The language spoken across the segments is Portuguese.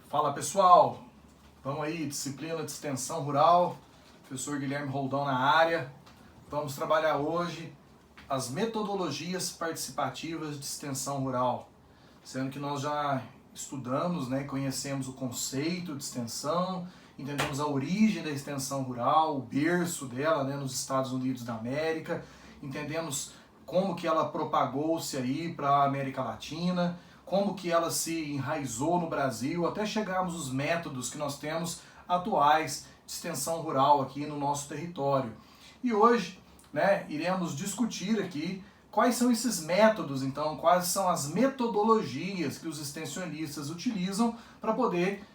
Fala pessoal, vamos aí, disciplina de extensão rural, professor Guilherme Roldão na área. Vamos trabalhar hoje as metodologias participativas de extensão rural, sendo que nós já estudamos, conhecemos o conceito de extensão, entendemos a origem da extensão rural, o berço dela, nos Estados Unidos da América, entendemos como que ela propagou-se aí para a América Latina, como que ela se enraizou no Brasil, até chegarmos aos métodos que nós temos atuais de extensão rural aqui no nosso território. E hoje, iremos discutir aqui quais são esses métodos, então, quais são as metodologias que os extensionistas utilizam para poder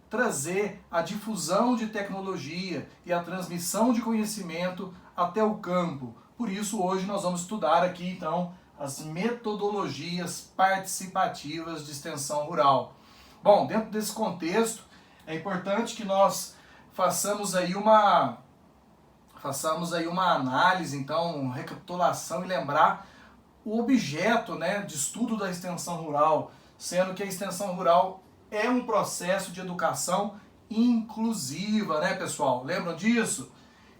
trazer a difusão de tecnologia e a transmissão de conhecimento até o campo. Por isso, hoje nós vamos estudar aqui, então, as metodologias participativas de extensão rural. Bom, dentro desse contexto, é importante que nós façamos aí uma análise, então, recapitulação e lembrar o objeto de estudo da extensão rural, sendo que a extensão rural é um processo de educação inclusiva, pessoal? Lembram disso?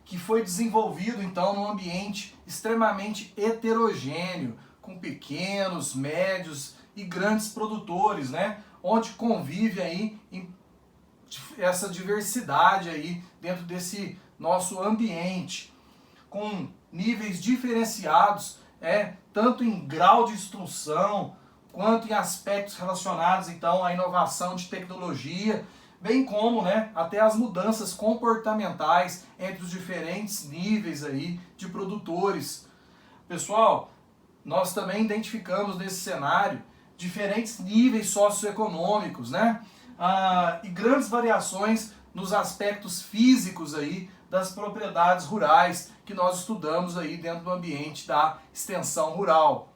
Que foi desenvolvido, então, num ambiente extremamente heterogêneo, com pequenos, médios e grandes produtores, onde convive aí essa diversidade aí dentro desse nosso ambiente, com níveis diferenciados, tanto em grau de instrução, quanto em aspectos relacionados, então, à inovação de tecnologia, bem como até as mudanças comportamentais entre os diferentes níveis aí de produtores. Pessoal, nós também identificamos nesse cenário diferentes níveis socioeconômicos, e grandes variações nos aspectos físicos aí das propriedades rurais que nós estudamos aí dentro do ambiente da extensão rural.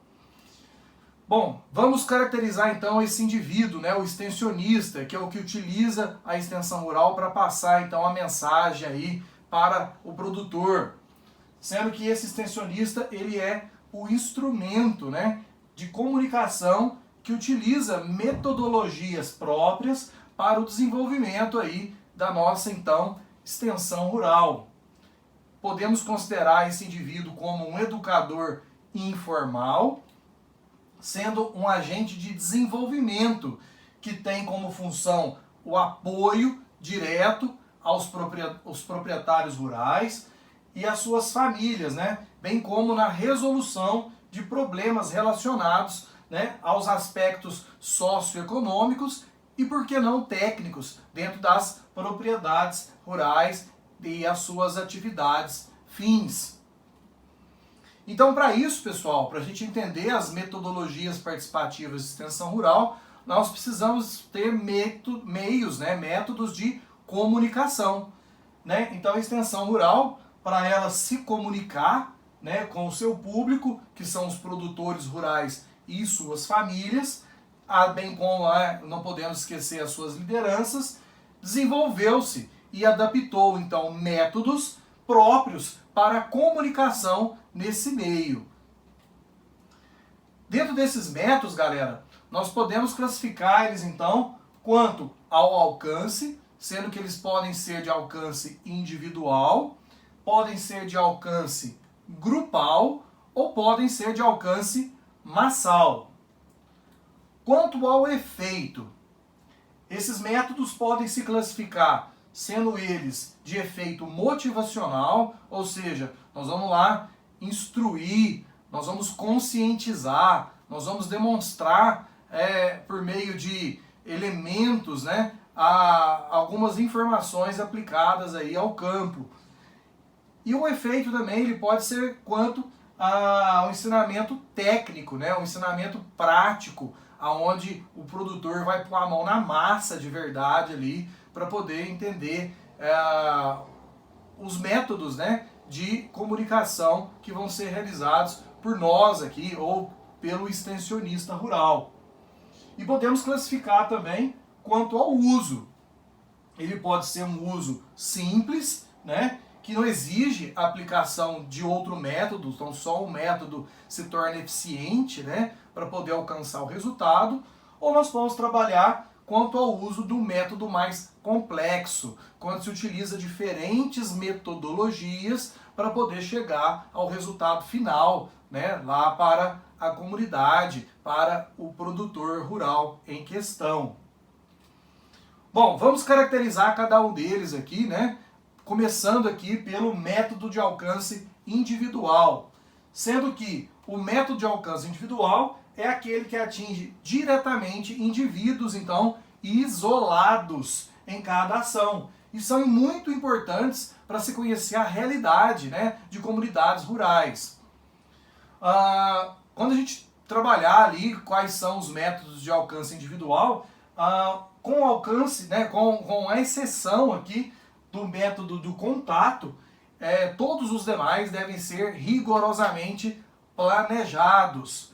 Bom, vamos caracterizar então esse indivíduo, o extensionista, que é o que utiliza a extensão rural para passar então a mensagem aí para o produtor. Sendo que esse extensionista, ele é o instrumento de comunicação que utiliza metodologias próprias para o desenvolvimento aí da nossa então extensão rural. Podemos considerar esse indivíduo como um educador informal, sendo um agente de desenvolvimento que tem como função o apoio direto aos proprietários rurais e às suas famílias, bem como na resolução de problemas relacionados aos aspectos socioeconômicos e, por que não, técnicos dentro das propriedades rurais e as suas atividades fins. Então, para isso, pessoal, para a gente entender as metodologias participativas de extensão rural, nós precisamos ter métodos de comunicação. Então, a extensão rural, para ela se comunicar com o seu público, que são os produtores rurais e suas famílias, bem como não podemos esquecer as suas lideranças, desenvolveu-se e adaptou, então, métodos próprios para a comunicação nesse meio. Dentro desses métodos, galera, nós podemos classificar eles, então, quanto ao alcance, sendo que eles podem ser de alcance individual, podem ser de alcance grupal ou podem ser de alcance massal. Quanto ao efeito, esses métodos podem se classificar sendo eles de efeito motivacional, ou seja, nós vamos lá instruir, nós vamos conscientizar, nós vamos demonstrar por meio de elementos, algumas informações aplicadas aí ao campo. E o efeito também ele pode ser quanto ao ensinamento técnico, um ensinamento prático, aonde o produtor vai pôr a mão na massa de verdade ali para poder entender os métodos de comunicação que vão ser realizados por nós aqui ou pelo extensionista rural. E podemos classificar também quanto ao uso. Ele pode ser um uso simples, que não exige a aplicação de outro método, então só um método se torna eficiente para poder alcançar o resultado, ou nós vamos trabalhar quanto ao uso do método mais complexo, quando se utiliza diferentes metodologias para poder chegar ao resultado final, né, lá para a comunidade, para o produtor rural em questão. Bom, vamos caracterizar cada um deles aqui, né? Começando aqui pelo método de alcance individual, sendo que o método de alcance individual é aquele que atinge diretamente indivíduos, então, isolados em cada ação. E são muito importantes para se conhecer a realidade, né, de comunidades rurais. Quando a gente trabalhar ali quais são os métodos de alcance individual, com alcance, né, com a exceção aqui do método do contato, todos os demais devem ser rigorosamente planejados.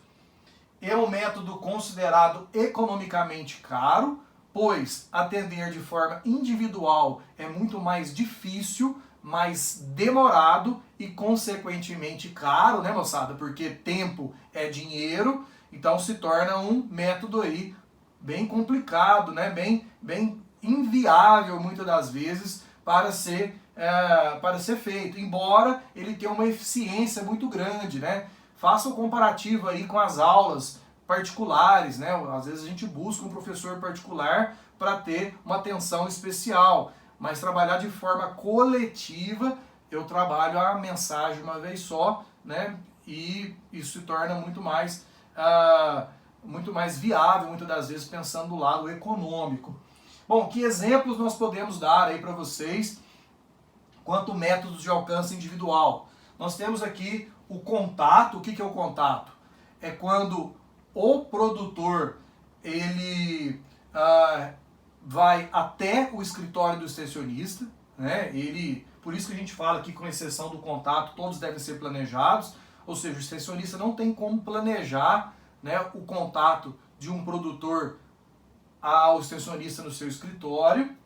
É um método considerado economicamente caro, pois atender de forma individual é muito mais difícil, mais demorado e consequentemente caro, né, moçada? Porque tempo é dinheiro, então se torna um método aí bem complicado, né? Bem inviável muitas das vezes para ser feito, embora ele tenha uma eficiência muito grande, né? Faça o comparativo aí com as aulas particulares, né? Às vezes a gente busca um professor particular para ter uma atenção especial, mas trabalhar de forma coletiva, eu trabalho a mensagem uma vez só, né? E isso se torna muito mais viável, muitas das vezes pensando do lado econômico. Bom, que exemplos nós podemos dar aí para vocês quanto métodos de alcance individual? Nós temos aqui o contato. O que é o contato? É quando o produtor ele vai até o escritório do extensionista, né? Por isso que a gente fala aqui, com exceção do contato, todos devem ser planejados, ou seja, o extensionista não tem como planejar, né, o contato de um produtor ao extensionista no seu escritório.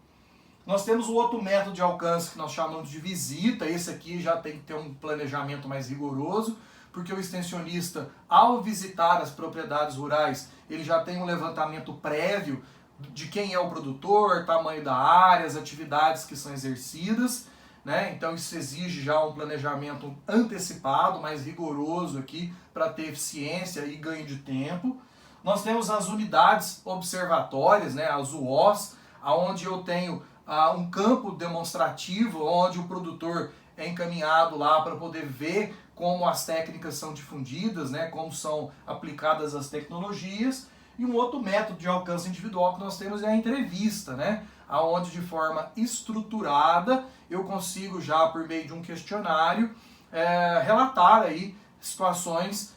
Nós temos o outro método de alcance que nós chamamos de visita. Esse aqui já tem que ter um planejamento mais rigoroso, porque o extensionista, ao visitar as propriedades rurais, ele já tem um levantamento prévio de quem é o produtor, tamanho da área, as atividades que são exercidas, né? Então isso exige já um planejamento antecipado, mais rigoroso aqui, para ter eficiência e ganho de tempo. Nós temos as unidades observatórias, né, as UOs, onde eu tenho um campo demonstrativo, onde o produtor é encaminhado lá para poder ver como as técnicas são difundidas, né, como são aplicadas as tecnologias. E um outro método de alcance individual que nós temos é a entrevista, né, onde de forma estruturada eu consigo já, por meio de um questionário, relatar aí situações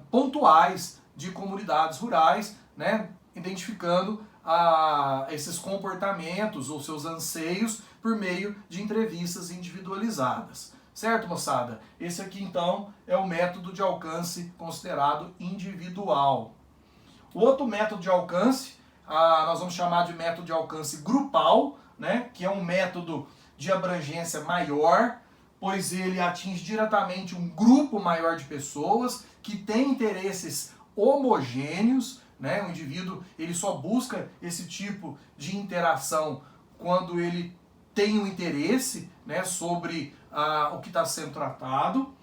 pontuais de comunidades rurais, né, identificando esses comportamentos ou seus anseios por meio de entrevistas individualizadas. Certo, moçada? Esse aqui, então, é o método de alcance considerado individual. O outro método de alcance, nós vamos chamar de método de alcance grupal, né, que é um método de abrangência maior, pois ele atinge diretamente um grupo maior de pessoas que tem interesses homogêneos, né? O indivíduo ele só busca esse tipo de interação quando ele tem um interesse, né, sobre o que está sendo tratado.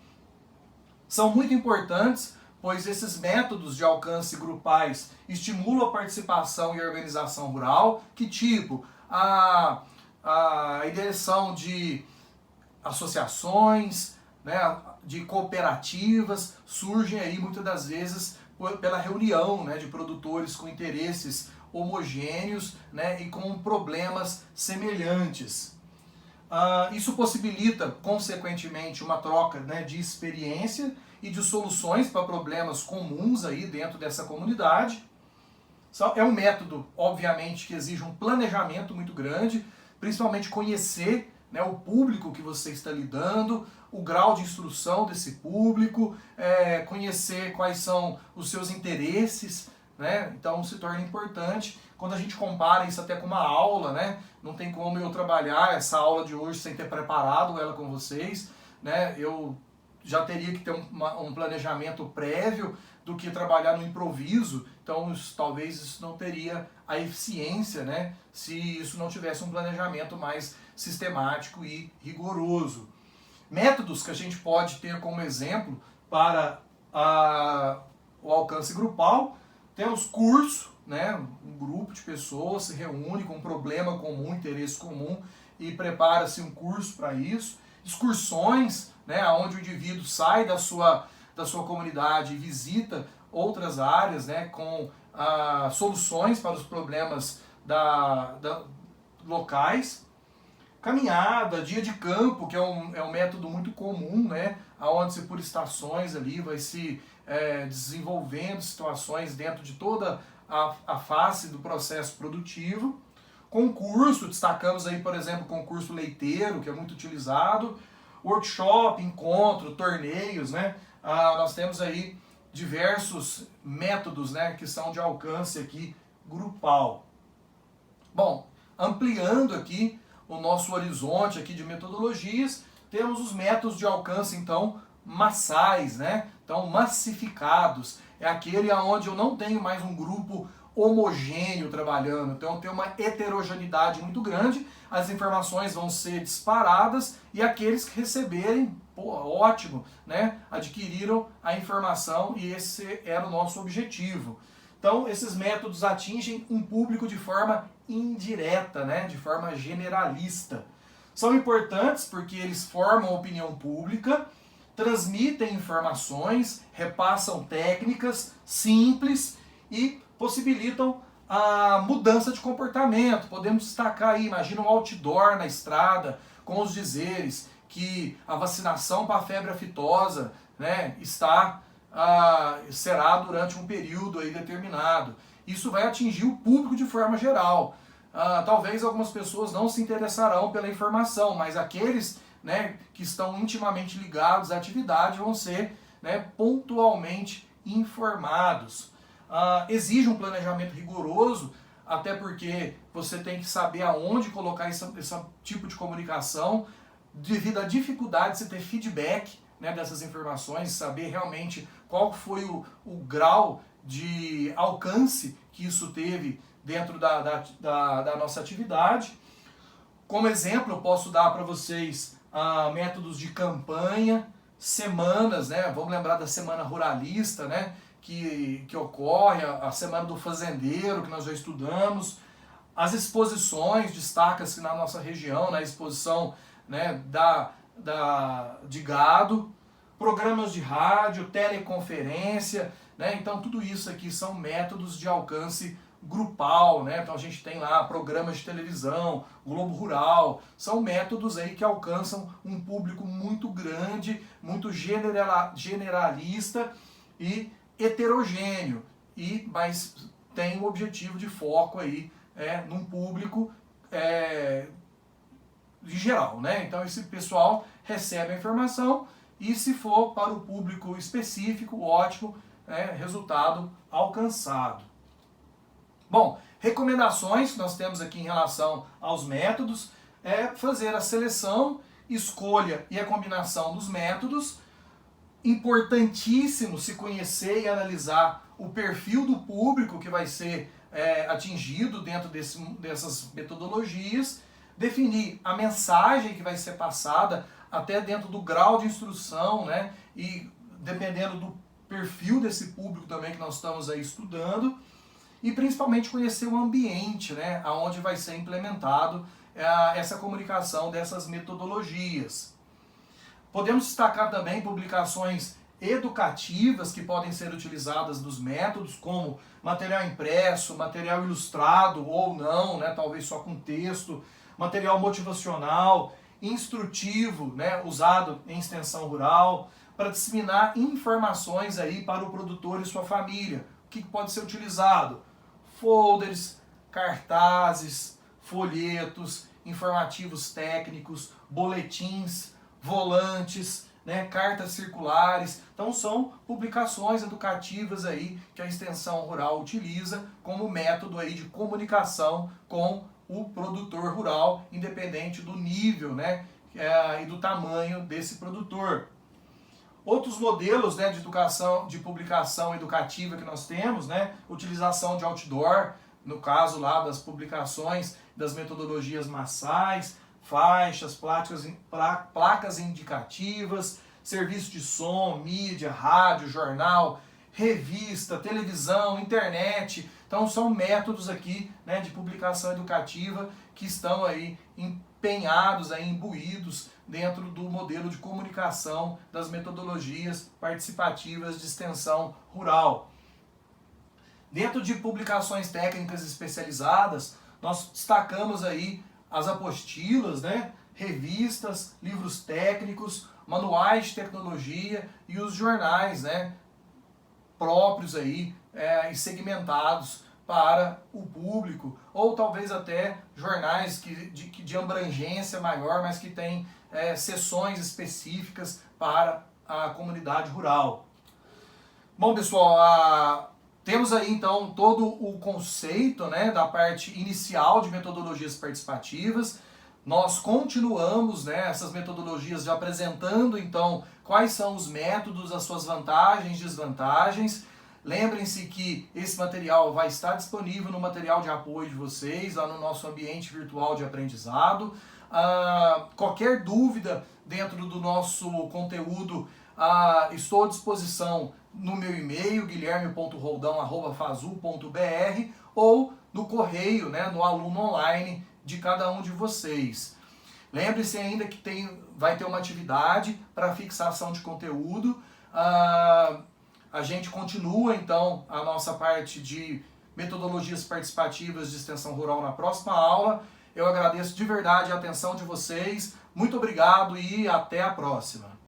São muito importantes, pois esses métodos de alcance grupais estimulam a participação e a organização rural. Que tipo? A direção de associações, né, de cooperativas, surgem aí muitas das vezes pela reunião, né, de produtores com interesses homogêneos, né, e com problemas semelhantes. Isso possibilita, consequentemente, uma troca, né, de experiência e de soluções para problemas comuns aí dentro dessa comunidade. É um método, obviamente, que exige um planejamento muito grande, principalmente conhecer, né, o público que você está lidando, o grau de instrução desse público, conhecer quais são os seus interesses, né? Então se torna importante. Quando a gente compara isso até com uma aula, né, não tem como eu trabalhar essa aula de hoje sem ter preparado ela com vocês, né? Eu já teria que ter um planejamento prévio do que trabalhar no improviso Então talvez isso não teria a eficiência, né, se isso não tivesse um planejamento mais sistemático e rigoroso. Métodos que a gente pode ter como exemplo para o alcance grupal, temos curso, né, um grupo de pessoas se reúne com um problema comum, interesse comum e prepara-se um curso para isso. Excursões, né, onde o indivíduo sai da sua comunidade e visita outras áreas, né, com soluções para os problemas locais. Caminhada, dia de campo, que é um método muito comum, né, onde por estações ali vai se desenvolvendo situações dentro de toda a face do processo produtivo. Concurso, destacamos aí, por exemplo, concurso leiteiro, que é muito utilizado. Workshop, encontro, torneios, né, nós temos aí diversos métodos, né, que são de alcance aqui grupal. Bom, ampliando aqui o nosso horizonte aqui de metodologias, temos os métodos de alcance, então, massais, né? Então, massificados. É aquele onde eu não tenho mais um grupo homogêneo trabalhando, então tem uma heterogeneidade muito grande, as informações vão ser disparadas e aqueles que receberem, pô, ótimo, né? Adquiriram a informação e esse era o nosso objetivo. Então, esses métodos atingem um público de forma indireta, né? De forma generalista. São importantes porque eles formam opinião pública, transmitem informações, repassam técnicas simples e possibilitam a mudança de comportamento. Podemos destacar aí, imagina um outdoor na estrada com os dizeres que a vacinação para a febre aftosa, né, será durante um período aí determinado. Isso vai atingir o público de forma geral. Talvez algumas pessoas não se interessarão pela informação, mas aqueles, né, que estão intimamente ligados à atividade vão ser, né, pontualmente informados. Exige um planejamento rigoroso, até porque você tem que saber aonde colocar esse tipo de comunicação, devido à dificuldade de você ter feedback, né, dessas informações, saber realmente qual foi o grau de alcance que isso teve dentro da nossa atividade. Como exemplo, eu posso dar para vocês métodos de campanha, semanas, né? Vamos lembrar da Semana Ruralista, né? Que ocorre, a Semana do Fazendeiro, que nós já estudamos. As exposições, destaca-se na nossa região, na exposição, né, de gado, programas de rádio, teleconferência, né? Então tudo isso aqui são métodos de alcance grupal, né? Então a gente tem lá programas de televisão, Globo Rural, são métodos aí que alcançam um público muito grande, muito generalista e heterogêneo, mas tem um objetivo de foco aí num público de geral, né? Então esse pessoal recebe a informação e se for para o público específico, ótimo, resultado alcançado. Bom, recomendações que nós temos aqui em relação aos métodos é fazer a seleção, escolha e a combinação dos métodos. Importantíssimo se conhecer e analisar o perfil do público que vai ser atingido dentro dessas metodologias, definir a mensagem que vai ser passada até dentro do grau de instrução, né? E dependendo do perfil desse público também que nós estamos aí estudando, e principalmente conhecer o ambiente, né, onde vai ser implementado essa comunicação dessas metodologias. Podemos destacar também publicações educativas que podem ser utilizadas nos métodos, como material impresso, material ilustrado ou não, né, talvez só com texto, material motivacional, instrutivo, né, usado em extensão rural, para disseminar informações aí para o produtor e sua família. O que pode ser utilizado? Folders, cartazes, folhetos, informativos técnicos, boletins, volantes, né, cartas circulares. Então são publicações educativas aí que a extensão rural utiliza como método aí de comunicação com o produtor rural, independente do nível, né, e do tamanho desse produtor. Outros modelos, né, de educação, de publicação educativa que nós temos, né, utilização de outdoor, no caso lá das publicações das metodologias massais, faixas, placas indicativas, serviço de som, mídia, rádio, jornal, revista, televisão, internet. Então são métodos aqui, né, de publicação educativa que estão aí empenhados, aí, imbuídos dentro do modelo de comunicação das metodologias participativas de extensão rural. Dentro de publicações técnicas especializadas, nós destacamos aí as apostilas, né, revistas, livros técnicos, manuais de tecnologia e os jornais, né, próprios aí, e segmentados para o público, ou talvez até jornais de abrangência maior, mas que têm seções específicas para a comunidade rural. Bom, pessoal, temos aí então todo o conceito, né, da parte inicial de metodologias participativas. Nós continuamos, né, essas metodologias já apresentando então quais são os métodos, as suas vantagens e desvantagens. Lembrem-se que esse material vai estar disponível no material de apoio de vocês, lá no nosso ambiente virtual de aprendizado. Qualquer dúvida dentro do nosso conteúdo, estou à disposição no meu e-mail, guilherme.roldão@fazu.br, ou no correio, né, no aluno online de cada um de vocês. Lembre-se ainda que vai ter uma atividade para fixação de conteúdo. A gente continua então a nossa parte de metodologias participativas de extensão rural na próxima aula. Eu agradeço de verdade a atenção de vocês. Muito obrigado e até a próxima.